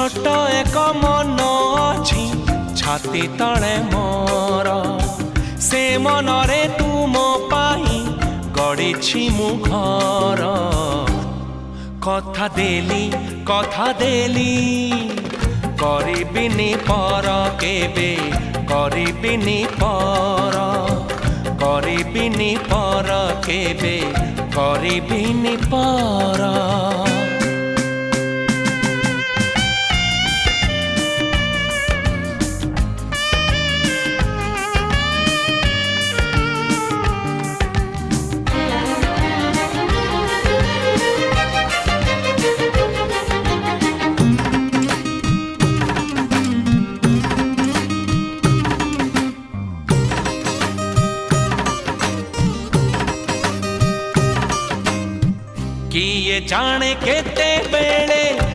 छोट एक मन अछि छाती तले मोर से मनरे तुम पाई गढ़ी मु घर कथा देली करिबिनी पर केबे करिबिनी पर केबे करिबिनी पर। किए जाने केते बेले